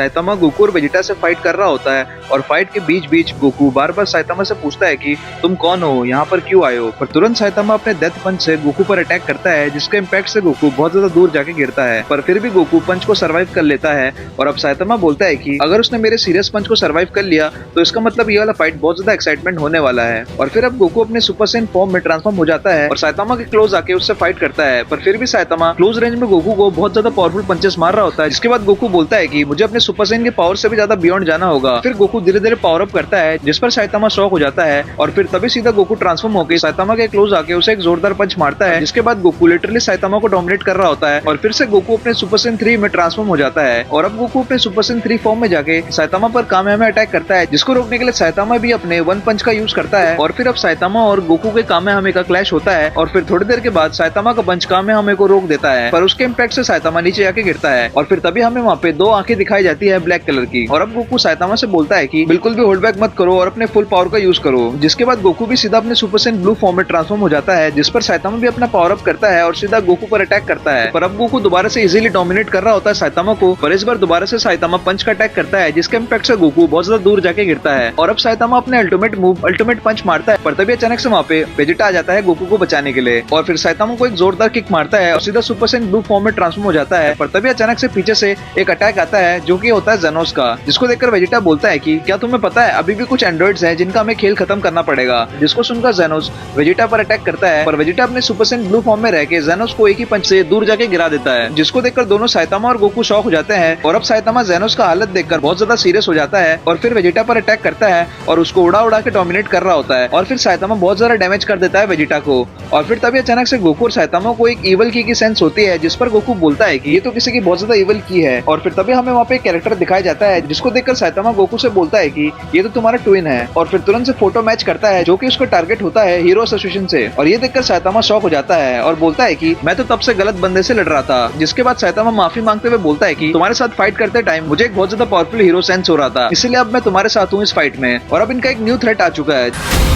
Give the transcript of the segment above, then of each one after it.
Saitama Goku और Vegeta से fight कर रहा होता है और फाइट के बीच बीच गोकू बार बार साइतामा से पूछता है कि तुम कौन हो, यहाँ पर क्यों आए हो। पर तुरंत साइतामा अपने डेथ पंच से गोकू पर अटैक करता है, जिसके इम्पैक्ट से गोकू बहुत ज्यादा दूर जाके गिरता है। पर फिर भी गोकू पंच को सर्वाइव कर लेता है और अब साइतामा बोलता है कि अगर उसने मेरे सीरियस पंच को सर्वाइव कर लिया तो इसका मतलब ये वाला फाइट बहुत ज्यादा एक्साइटमेंट होने वाला है। और फिर अब गोकू अपने सुपर सैयन फॉर्म में ट्रांसफॉर्म हो जाता है और साइतामा के क्लोज आके उससे फाइट करता है। पर फिर भी साइतामा क्लोज रेंज में गोकू को बहुत ज्यादा पावरफुल पंचेस मार रहा होता है, जिसके बाद गोकू बोलता है कि मुझे अपने सुपर सैयन के पावर से भी ज्यादा बियॉन्ड जाना होगा। फिर गोकू धीरे धीरे पावर अप करता है, जिस पर साइतामा शॉक हो जाता है और फिर तभी सीधा गोकू ट्रांसफॉर्म होकर साइतामा के क्लोज आके उसे एक जोरदार पंच मारता है, जिसके बाद गोकू लिटरली साइतामा को डोमिनेट कर रहा होता है और फिर से गोकू अपने सुपर सैयन 3 में ट्रांसफॉर्म हो जाता है। और अब गोकू अपने सुपर सैयन 3 फॉर्म में जाके साइतामा पर कामेहामेहा अटैक करता है, जिसको रोकने के लिए साइतामा भी अपने वन पंच का यूज करता है। और फिर अब साइतामा और गोकू के कामेहामेहा का क्लैश होता है और फिर थोड़ी देर के बाद साइतामा का पंच कामेहामेहा को रोक देता है, पर उसके इम्पैक्ट से साइतामा नीचे जाके गिरता है। और फिर तभी हमें वहाँ पे 2 आंखें दिखाई जाती है ब्लैक कलर की। और अब गोकू साइतामा से बोलता है कि बिल्कुल भी होल्ड बैक मत करो और अपने फुल पावर का यूज करो, जिसके बाद गोकू भी सीधा अपने सुपर सैयन ब्लू फॉर्म में ट्रांसफॉर्म हो जाता है, जिस पर साइतामा भी अपना पावर अप करता है और सीधा गोकू पर अटैक करता है। पर अब गोकू दोबारा से इजीली डोमिनेट कर रहा होता है साइतामा को, पर इस बार दोबारा से साइतामा पंच का अटैक करता है, जिसके इम्पैक्ट से गोकू बहुत ज्यादा दूर जाके गिरता है। और अब साइतामा अपने अल्टीमेट मूव अल्टीमेट पंच मारता है, पर तभी अचानक से वहाँ पे वेजिटा आ जाता है गोकू को बचाने के लिए और फिर साइतामा को एक जोरदार किक मारता है और सीधा सुपर सैयन ब्लू फॉर्म में ट्रांसफॉर्म हो जाता है। पर तभी अचानक से पीछे से एक अटैक आता है, जो कि होता है जेनोस का, जिसको देखकर वेजिटा बोलता है कि क्या तुम्हें पता है अभी भी कुछ एंड्रॉइड्स हैं जिनका हमें खेल खत्म करना पड़ेगा। जिसको सुनकर जेनोस वेजिटा पर अटैक करता है, पर वेजिटा अपने सुपर सैयन ब्लू फॉर्म में रह के जेनोस को एक ही पंच से दूर जाके गिरा देता है, जिसको देखकर दोनों साइतामा और गोकू शॉक हो जाते हैं। और अब साइतामा जेनोस का हालत देखकर बहुत ज्यादा सीरियस हो जाता है और फिर वेजिटा पर अटैक करता है और उसको उड़ा उड़ा के डोमिनेट कर रहा होता है। और फिर साइतामा बहुत ज्यादा डैमेज कर देता है वेजिटा को। और फिर तभी अचानक से गोकू और साइतामा को एक इवल की सेंस होती है, जिस पर गोकू बोलता है कि ये तो किसी की बहुत ज्यादा इवल की है। और फिर तभी हमें वहाँ पे एक कैरेक्टर दिखाया जाता है, जिसको देखकर साइतामा गोकू से बोलता है कि ये तो तुम्हारा ट्विन है। और फिर तुरंत से फोटो मैच करता है, जो कि उसका टारगेट होता है हीरो एसोसिएशन से। और ये देखकर साइतामा शॉक हो जाता है और बोलता है कि मैं तो तब से गलत बंदे से लड़ रहा था। जिसके बाद साइतामा माफी मांगते हुए बोलता है कि तुम्हारे साथ फाइट करते टाइम मुझे एक बहुत ज्यादा पावरफुल हीरो सेंस हो रहा था, इसलिए अब मैं तुम्हारे साथ हूँ इस फाइट में। और अब इनका एक न्यू थ्रेट आ चुका है।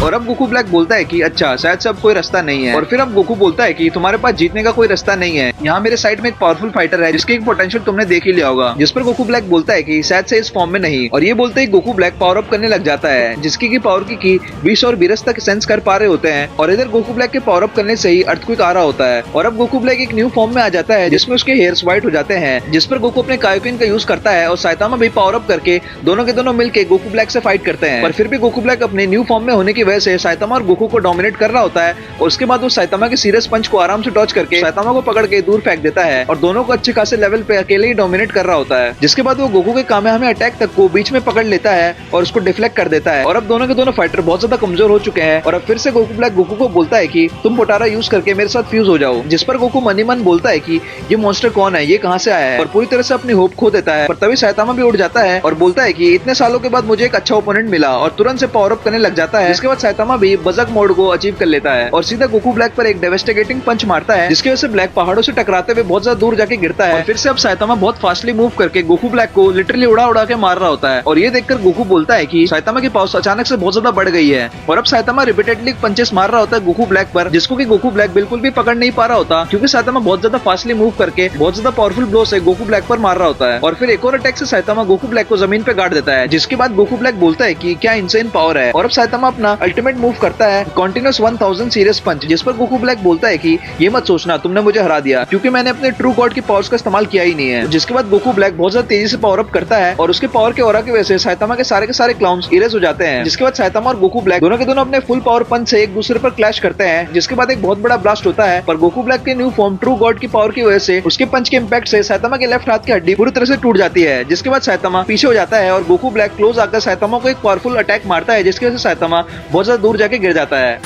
और अब गोकू ब्लैक बोलता है कि अच्छा शायद से अब कोई रास्ता नहीं है। और फिर अब गोकू बोलता है कि तुम्हारे पास जीतने का कोई रास्ता नहीं है, यहाँ मेरे साइड में एक पावरफुल फाइटर है जिसकी एक पोटेंशियल तुमने देख ही लिया होगा। जिस पर गोकू ब्लैक बोलता है कि शायद से इस फॉर्म में नहीं। और ये बोलते ही गोकू ब्लैक पावर अप करने लग जाता है, जिसकी की पावर की 20 और 20 तक सेंस कर पा रहे होते हैं। और इधर गोकू ब्लैक के पावर अप करने से ही अर्थक्वेक आ रहा होता है। और अब गोकू ब्लैक एक न्यू फॉर्म में आ जाता है, जिसमें उसके हेयर्स व्हाइट हो जाते हैं, जिस पर गोकू अपने कायोकिन का यूज करता है और साइतामा भी पावर अप करके दोनों के दोनों मिलकर गोकू ब्लैक से फाइट करते हैं। पर फिर भी गोकू ब्लैक अपने न्यू फॉर्म में होने की वजह से साइतामा और गोकू को डोमिनेट कर रहा होता है। और उसके बाद वो साइतामा के सीरियस पंच को आराम से डॉज करके साइतामा को पकड़ के दूर फेंक देता है और दोनों को अच्छे खासे लेवल पे अकेले ही डोमिनेट कर रहा होता है। जिसके बाद वो गोकू के कामेहामेहा अटैक तक को बीच में पकड़ लेता है और उसको डिफ्लेक्ट कर देता है। और अब दोनों के दोनों फाइटर बहुत ज्यादा कमजोर हो चुके हैं। और अब फिर से गोकू ब्लैक गोकू को बोलता है कि तुम पोटारा यूज करके मेरे साथ फ्यूज हो जाओ। जिस पर गोकू मनी मन बोलता है कि ये मॉन्स्टर कौन है, ये कहाँ से आया है, और पूरी तरह से अपनी होप खो देता है। पर तभी साइतामा भी उड़ जाता है और बोलता है कि इतने सालों के बाद मुझे एक अच्छा ओपोनेंट मिला, और तुरंत से पावर अप करने लग जाता है। जिसके बाद साइतामा भी बजक मोड को अचीव कर लेता है और सीधा गोकू ब्लैक पर एक डेवास्टेटिंग पंच मारता है, जिसकी वजह से ब्लैक पहाड़ों से टकराते हुए बहुत ज्यादा दूर जाके गिरता है। और फिर से अब साइतामा बहुत फास्टली मूव करके गोकू ब्लैक को लिटरली उड़ा उड़ा के मार रहा होता है। और ये देखकर गोकू बोलता है कि साइतामा की पावर अचानक से बहुत ज्यादा बढ़ गई है। और अब साइतामा रिपीटेडली पंचेस मार रहा होता है गोकू ब्लैक पर, जिसको कि गोकू ब्लैक बिल्कुल भी पकड़ नहीं पा रहा होता, क्योंकि साइतामा बहुत ज्यादा फास्टली मूव करके बहुत ज्यादा पावरफुल ब्लो से गोकू ब्लैक पर मार रहा होता है। और फिर एक और अटैक से साइतामा गोकू ब्लैक को जमीन पे गाड़ देता है, जिसके बाद गोकू ब्लैक बोलता है कि क्या इनसेन पावर है। और अब साइतामा अपना अल्टीमेट मूव करता है कंटीन्यूअस 1000 सीरियस पंच, जिस पर गोकू ब्लैक बोलता है कि ये मत सोचना तुमने मुझे हरा दिया, क्योंकि मैंने अपने ट्रू गॉड की पावर्स का इस्तेमाल किया ही नहीं है। जिसके बाद गोकू ब्लैक बहुत ज्यादा तेजी से पावर अप करता है और उसके पावर के ऑरा की वजह से साइतामा के सारे क्लाउन्स इरेज हो जाते हैं। जिसके बाद साइतामा और गोकू ब्लैक दोनों के दोनों अपने फुल पावर पंच से एक दूसरे पर क्लैश करते हैं, जिसके बाद एक बहुत बड़ा ब्लास्ट होता है। पर गोकू ब्लैक के न्यू फॉर्म ट्रू गॉड की पावर की वजह से उसके पंच के इम्पैक्ट से साइतामा के लेफ्ट हाथ की हड्डी पूरी तरह से टूट जाती है। जिसके बाद साइतामा पीछे हो जाता है और गोकू ब्लैक क्लोज आकर साइतामा को एक पावरफुल अटैक मारता है, जिसकी वजह से साइतामा बहुत ज्यादा दूर जाके गिर जाता है।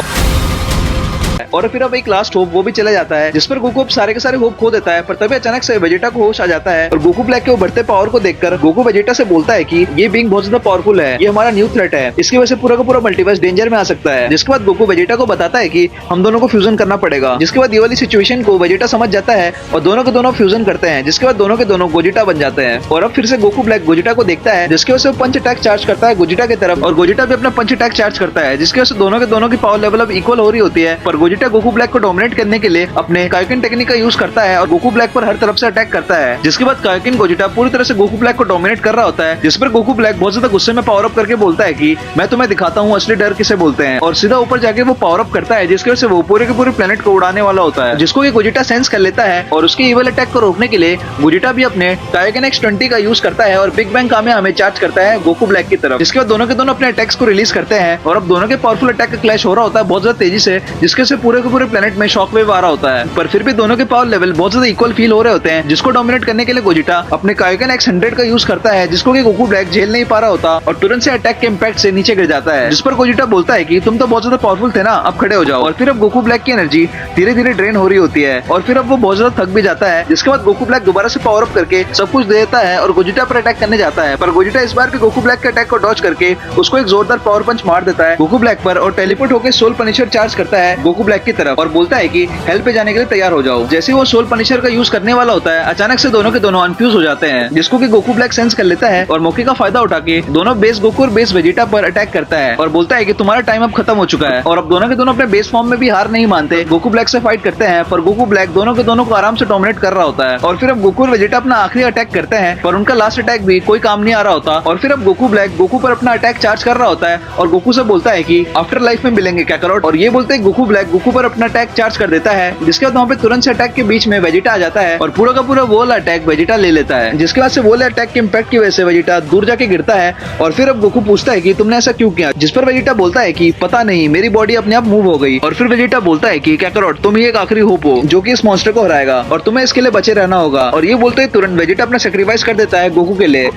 और फिर अब एक लास्ट होप वो भी चला जाता है, जिस पर गोकू अब सारे के सारे होप खो देता है। पर तभी अचानक से वेजिटा को होश आ जाता है और गोकू ब्लैक के उभरते पावर को देखकर गोकू वेजिटा से बोलता है कि ये बीइंग बहुत ज्यादा पावरफुल है, ये हमारा न्यू थ्रेट है, इसकी वजह से पूरा का पूरा मल्टीवर्स डेंजर में आ सकता है। जिसके बाद गोकू वेजिटा को बताता है कि हम दोनों को फ्यूजन करना पड़ेगा। जिसके बाद ये वाली सिचुएशन को वेजिटा समझ जाता है और दोनों के दोनों फ्यूजन करते हैं, जिसके बाद दोनों के दोनों गोजिटा बन जाते हैं। और अब फिर से गोकू ब्लैक गोजिटा को देखता है, जिसकी वजह से वो पंच अटैक चार्ज करता है गोजिटा की तरफ, और गोजिटा भी अपना पंच अटैक चार्ज करता है, जिसकी वजह से दोनों के दोनों की पावर लेवल अब इक्वल हो रही होती है। पर गोजिटा वेजिटा गोकू ब्लैक को डोमिनेट करने के लिए अपने कायोकेन टेक्निक का यूज करता है और गोकू ब्लैक पर हर तरफ से अटैक करता है, जिसके बाद कायोकेन गोजिटा पूरी तरह से गोकू ब्लैक को डोमिनेट कर रहा होता है, जिस पर गोकू ब्लैक बहुत ज्यादा गुस्से में पावर अप करके बोलता है कि मैं तुम्हें दिखाता हूँ असली डर किसे बोलते हैं, और सीधा ऊपर जाके वो पावर अप करता है, जिसकी वजह से वो पूरे के पूरे प्लेनेट को उड़ाने वाला होता है, जिसको गोजिटा सेंस कर लेता है और उसके इवल अटैक को रोकने के लिए गोजिटा भी अपने कायोकेन X20 का यूज करता है और बिग बैंग कामेहामे चार्ज करता है गोकू ब्लैक की तरफ, जिसके बाद दोनों के दोनों अपने अटैक्स को रिलीज करते हैं और अब दोनों के पावरफुल अटैक का क्लैश हो रहा होता है बहुत ज्यादा तेजी से, जिसके से पूरे के पूरे प्लेनेट में शॉक वेव आ रहा होता है, पर फिर भी दोनों के पावर लेवल बहुत ज्यादा इक्वल फील हो रहे होते हैं, जिसको डोमिनेट करने के लिए गोजिटा अपने कायोकेन X100 का यूज करता है, जिसको कि गोकू ब्लैक झेल नहीं पा रहा होता और तुरंत से अटैक के इम्पैक्ट से नीचे गिर जाता है, जिस पर गोजिटा बोलता है कि तुम तो बहुत ज्यादा पावरफुल थे ना, अब खड़े हो जाओ, और फिर अब गोकू ब्लैक की एनर्जी धीरे धीरे ड्रेन हो रही होती है और फिर अब वो बहुत ज्यादा थक भी जाता है, जिसके बाद गोकू ब्लैक दोबारा से पावर अप करके सब कुछ दे देता है और गोजिटा पर अटैक करने जाता है, पर गोजिटा इस बार भी गोकू ब्लैक के अटैक को डॉज करके उसको एक जोरदार पावर पंच मार देता है गोकू ब्लैक पर और टेलीपोर्ट होकर सोल पनिशर चार्ज करता है गोकू ब्लैक की तरफ और बोलता है कि हेल्प पे जाने के लिए तैयार हो जाओ। जैसे वो सोल पनिशर का यूज करने वाला होता है, अचानक से दोनों के दोनों अनफ्यूज हो जाते हैं, जिसको कि गोकू ब्लैक सेंस कर लेता है और मौके का फायदा उठा के दोनों बेस गोकू और बेस वेजिटा पर अटैक करता है और बोलता है कि तुम्हारा टाइम अब खत्म हो चुका है, और अब दोनों के दोनों अपने बेस फॉर्म में भी हार नहीं मानते, गोकू ब्लैक से फाइट करते हैं, पर गोकू ब्लैक दोनों के दोनों को आराम से डोमिनेट कर रहा होता है और फिर अब गोकू और वेजिटा अपना आखिरी अटैक करते हैं, पर उनका लास्ट अटैक भी कोई काम नहीं आ रहा होता और फिर अब गोकू ब्लैक गोकू पर अपना अटैक चार्ज कर रहा होता है और गोकू से बोलता है कि आफ्टर लाइफ में मिलेंगे काकारोट, और ये बोलते हैं गोकू ब्लैक गोकू पर अपना अटैक चार्ज कर देता है, जिसके बाद वहाँ पे तुरंत से अटैक के बीच में वेजिटा आ जाता है और पूरा का पूरा वो वाला अटैक वेजिटा ले लेता है, जिसके बाद से वो वाले अटैक के इम्पैक्ट की वजह से वेजिटा दूर जाके गिरता है और फिर अब गोकू पूछता है कि तुमने ऐसा क्यों किया, जिस पर वेजिटा बोलता है कि पता नहीं, मेरी बॉडी अपने आप मूव हो गई, और फिर वेजिटा बोलता है कि काकारोट तुम ही एक आखिरी होप हो जो कि इस मॉन्स्टर को हराएगा और तुम्हें इसके लिए बचे रहना होगा, और ये बोलते ही तुरंत वेजिटा अपना सेक्रीफाइस कर देता है गोकू के लिए।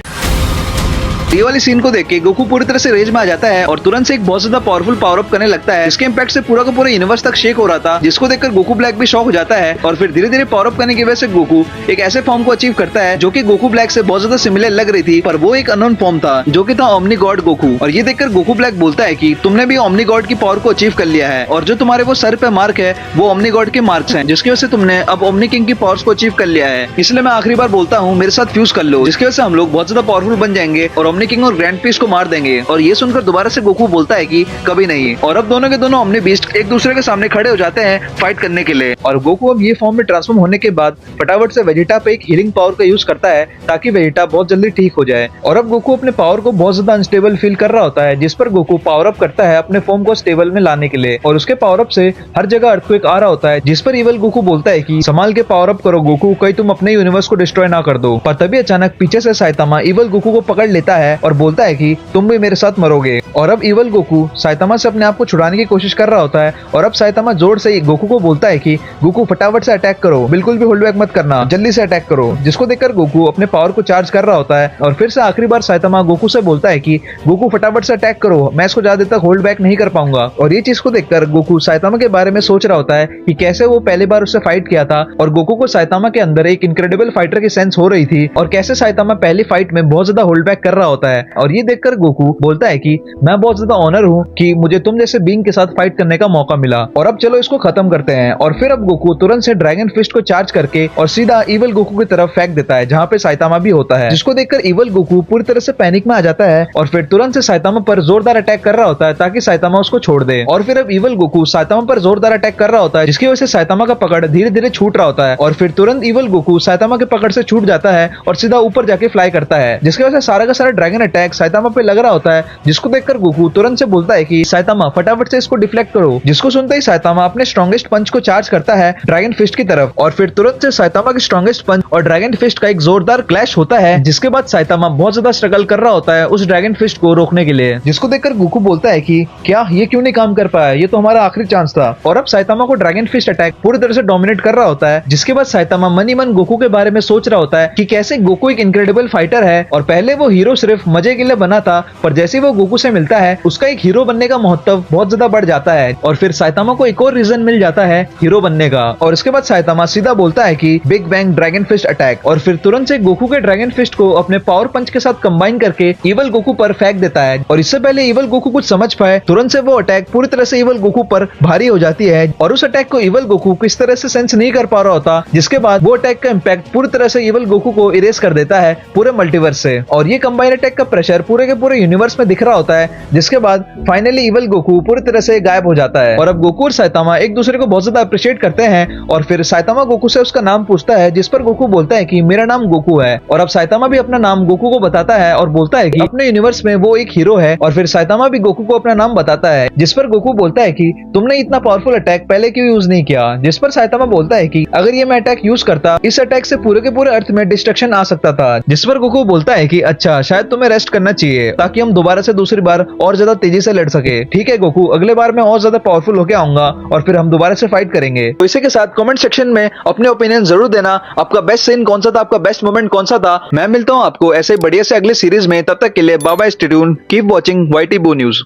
ये वाली सीन को देख के गोकू पूरी तरह से रेज में आ जाता है और तुरंत से एक बहुत ज्यादा पावरफुल पावर अप करने लगता है, इसके इम्पैक्ट से पूरा का पूरा यूनिवर्स तक शेक हो रहा था, जिसको देखकर गोकू ब्लैक भी शॉक हो जाता है और फिर धीरे धीरे पावर अप करने की वजह से गोकू एक ऐसे फॉर्म को अचीव करता है जो कि गोकू ब्लैक से बहुत ज्यादा सिमिलर लग रही थी, पर वो एक अननोन फॉर्म था जो कि था ओमनी गॉड गोकू, और ये देखकर गोकू ब्लैक बोलता है कि तुमने भी ओमनी गॉड की पावर को अचीव कर लिया है और जो तुम्हारे वो सर पे मार्क है वो ओमनी गॉड के मार्क्स हैं, जिसकी वजह से तुमने अब ओमनी किंग की पावर्स को अचीव कर लिया है, इसलिए मैं आखिरी बार बोलता हूँ मेरे साथ फ्यूज कर लो, जिसकी वजह से हम लोग बहुत ज्यादा पावरफुल बन जाएंगे और ओमनी किंग और ग्रैंड पीस को मार देंगे, और ये सुनकर दोबारा से गोकू बोलता है कि कभी नहीं, और अब दोनों के दोनों ओमनी बीस्ट एक दूसरे के सामने खड़े हो जाते हैं फाइट करने के लिए, और गोकू अब ये फॉर्म में ट्रांसफॉर्म होने के बाद फटाफट से वेजिटा पे एक हीलिंग पावर का यूज करता है ताकि वेजिटा बहुत जल्दी ठीक हो जाए, और अब गोकू अपने पावर को बहुत ज्यादा अनस्टेबल फील कर रहा होता है, जिस पर गोकू पावर अप करता है अपने फॉर्म को स्टेबल में लाने के लिए, और उसके पावर अप से हर जगह अर्थक्वेक आ रहा होता है, जिस पर इवल गोकू बोलता है कि संभाल के पावर अप करो गोकू, कहीं तुम अपने यूनिवर्स को डिस्ट्रॉय ना कर दो, पर तभी अचानक पीछे से साइतामा इवल गोकू को पकड़ लेता है और बोलता है कि तुम भी मेरे साथ मरोगे, और अब इवल गोकू साइतामा से अपने आप को छुड़ाने की कोशिश कर रहा होता है, और अब साइतामा जोर से गोकू को बोलता है कि गोकू फटाफट से अटैक करो, बिल्कुल भी होल्ड बैक मत करना, जल्दी से अटैक करो, जिसको देखकर गोकू अपने पावर को चार्ज कर रहा होता है, और फिर से आखिरी बार साइतामा गोकू से बोलता है कि गोकू फटाफट से अटैक करो, मैं इसको ज्यादा तक होल्ड बैक नहीं कर पाऊंगा, और ये चीज को देखकर गोकू साइतामा के बारे में सोच रहा होता है कि कैसे वो पहली बार उससे फाइट किया था और गोकू को साइतामा के अंदर एक इनक्रेडिबल फाइटर की सेंस हो रही थी, और कैसे साइतामा पहली फाइट में बहुत ज्यादा होल्ड बैक कर रहा होता है, और ये देखकर गोकू बोलता है कि मैं बहुत ज्यादा ऑनर हूँ कि मुझे तुम जैसे बीइंग के साथ फाइट करने का मौका मिला, और अब चलो इसको खत्म करते हैं, और फिर अब गोकू तुरंत से ड्रैगन फिस्ट को चार्ज करके और सीधा इवल गोकू की तरफ फेंक देता है जहाँ पे साइतामा भी होता है, जिसको देखकर इवल गोकू पूरी तरह से पैनिक में आ जाता है और फिर तुरंत से साइतामा पर जोरदार अटैक कर रहा होता है ताकि साइतामा उसको छोड़ दे, और फिर अब इवल गोकू साइतामा पर जोरदार अटैक कर रहा होता है, जिसकी वजह से साइतामा का पकड़ धीरे धीरे छूट रहा होता है, और फिर तुरंत इवल गोकू साइतामा के पकड़ से छूट जाता है और सीधा ऊपर जाके फ्लाई करता है, जिसकी वजह से सारा का सारा ड्रैगन अटैक साइतामा पे लग रहा होता है, जिसको देखकर गोकू तुरंत से बोलता है कि साइतामा फटाफट से इसको डिफ्लेक्ट करो, जिसको सुनते ही साइतामा अपने स्ट्रॉन्गेस्ट पंच को चार्ज करता है ड्रैगन फिस्ट की तरफ, और फिर तुरंत से साइतामा की स्ट्रॉन्गेस्ट पंच और ड्रैगन फिस्ट का एक जोरदार क्लैश होता है, जिसके बाद साइतामा बहुत ज्यादा स्ट्रगल कर रहा होता है उस ड्रैगन फिस्ट को रोकने के लिए, जिसको देखकर गोकू बोलता है कि क्या ये क्यों नहीं काम कर पाया, ये तो हमारा आखिरी चांस था, और अब साइतामा को ड्रैगन फिस्ट अटैक पूरी तरह से डोमिनेट कर रहा होता है, जिसके बाद साइतामा मन ही मन गोकू के बारे में सोच रहा होता है कि कैसे गोकू एक इनक्रेडिबल फाइटर है, और पहले वो हीरो सिर्फ मजे के लिए बना था, पर जैसे वो गोकू से मिलता है उसका एक हीरो बनने का महत्व बहुत ज्यादा बढ़ जाता है, और फिर साइतामा को एक और रीजन मिल जाता है हीरो बनने का, और इसके बाद साइतामा सीधा बोलता है कि big bang dragon fist attack, और फिर तुरंत से गोकू के ड्रैगन फिस्ट को अपने पावर पंच के साथ कंबाइन करके इवल गोकू पर फेंक देता है, और इससे पहले इवल गोकू कुछ समझ पाए तुरंत से वो अटैक पूरी तरह से इवल गोकू पर भारी हो जाती है, और उस अटैक को इवल गोकू किस तरह से सेंस नहीं कर पा रहा होता, जिसके बाद वो अटैक का इम्पैक्ट पूरी तरह से इवल गोकू को इरेज कर देता है पूरे मल्टीवर्स से, और ये कंबाइन अटैक अटैक का प्रेशर पूरे के पूरे यूनिवर्स में दिख रहा होता है, जिसके बाद फाइनली इवल गोकू पूरी तरह से गायब हो जाता है। और अब गोकू और साइतामा एक दूसरे को बहुत ज्यादा अप्रिशिएट करते हैं और फिर साइतामा गोकू से उसका नाम पूछता है, जिस पर गोकू बोलता है कि मेरा नाम गोकू है। और अब साइतामा भी अपना नाम गोकू को बताता है और बोलता है कि अपने यूनिवर्स में वो एक हीरो है। और फिर साइतामा भी गोकू को अपना नाम बताता है, जिस पर गोकू बोलता है कि तुमने इतना पावरफुल अटैक पहले क्यों यूज नहीं किया। जिस पर साइतामा बोलता है कि अगर ये मैं अटैक यूज करता, इस अटैक से पूरे के पूरे अर्थ में डिस्ट्रक्शन आ सकता था। जिस पर गोकू बोलता है कि अच्छा, शायद तुम्हें रेस्ट करना चाहिए ताकि हम दोबारा से दूसरी बार और ज्यादा तेजी से लड़ सके। ठीक है गोकू, अगले बार मैं और ज्यादा पावरफुल होके आऊंगा और फिर हम दोबारा से फाइट करेंगे। तो इसी के साथ कमेंट सेक्शन में अपने ओपिनियन जरूर देना। आपका बेस्ट सीन कौन सा था, आपका बेस्ट मोमेंट कौन सा था। मैं मिलता हूं आपको ऐसे बढ़िया से अगले सीरीज में। तब तक के लिए bye bye, stay tuned, keep watching YT Boo news.